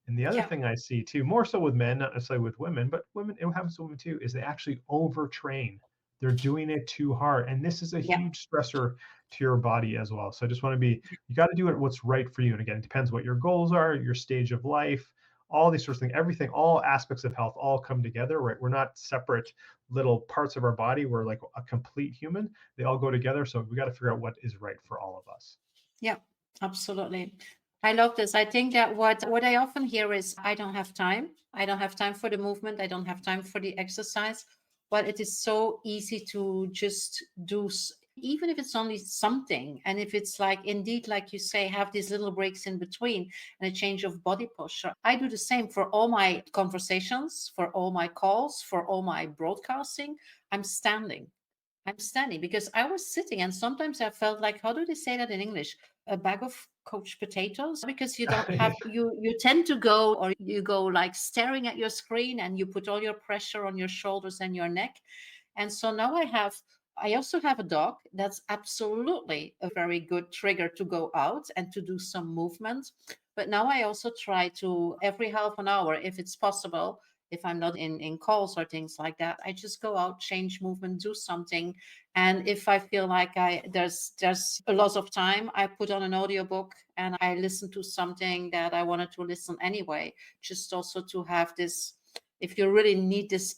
And the other Yeah. thing I see too, more so with men, not necessarily with women, but women, it happens to women too, is they actually overtrain. They're doing it too hard. And this is a Yeah. huge stressor to your body as well. So I just want to be, you got to do it what's right for you. And again, it depends what your goals are, your stage of life, all these sorts of things, everything, all aspects of health all come together, right? We're not separate little parts of our body. We're like a complete human. They all go together. So we got to figure out what is right for all of us. Yeah, absolutely. I love this. I think that what I often hear is I don't have time. I don't have time for the movement. I don't have time for the exercise. But it is so easy to just do, even if it's only something. And if it's like, indeed, like you say, have these little breaks in between and a change of body posture. I do the same for all my conversations, for all my calls, for all my broadcasting. I'm standing. I'm standing because I was sitting and sometimes I felt like, how do they say that in English? A bag of coached potatoes because you don't have you tend to go or you go like staring at your screen and you put all your pressure on your shoulders and your neck. And so now I also have a dog. That's absolutely a very good trigger to go out and to do some movement. But now I also try to every half an hour, if it's possible, if I'm not in calls or things like that, I just go out, change movement, do something. And if I feel like there's a loss of time, I put on an audiobook and I listen to something that I wanted to listen anyway, just also to have this. If you really need this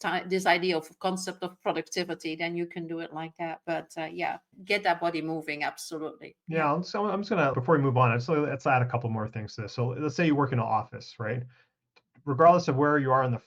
idea of concept of productivity, then you can do it like that. But yeah, get that body moving. Absolutely. Yeah. Yeah, so I'm just gonna before we move on, let's add a couple more things to this. So let's say you work in an office, right? Regardless of where you are in the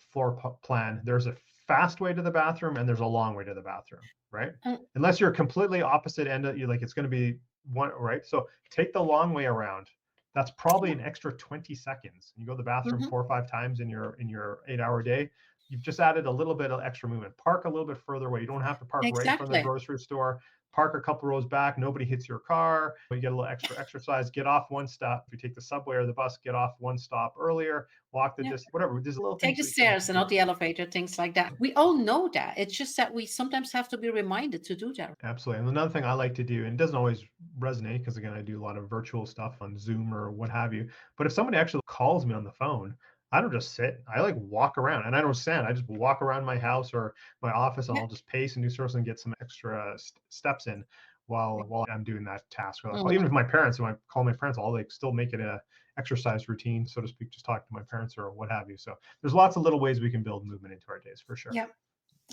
plan, there's a fast way to the bathroom and there's a long way to the bathroom, right? Mm, Unless you're completely opposite end of you, like it's going to be one, right? So take the long way around. That's probably yeah. an extra 20 seconds. You go to the bathroom Mhm. 4 or 5 times in your 8 hour day. You've just added a little bit of extra movement. Park a little bit further away. You don't have to park right in front of the Exactly. grocery store. Park a couple rows back. Nobody hits your car. You get a little extra exercise. Get off one stop. If you take the subway or the bus, get off one stop earlier. Walk the Yeah. distance. Whatever. There's little Take things the we stairs can and do. not the elevator, things like that. We all know that. It's just that we sometimes have to be reminded to do that. Absolutely. And another thing I like to do, and it doesn't always resonate because again, I do a lot of virtual stuff on Zoom or what have you. But if somebody actually calls me on the phone, I don't just sit. I like walk around and I don't stand. I just walk around my house or my office and Yeah. I'll just pace and do sorts and get some extra steps in while I'm doing that task. Or like, even Mhm. if my parents, when I call my parents, I'll like still make it a exercise routine, so to speak, just talk to my parents or what have you. So there's lots of little ways we can build movement into our days for sure. Yeah.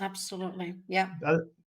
Absolutely. Yeah.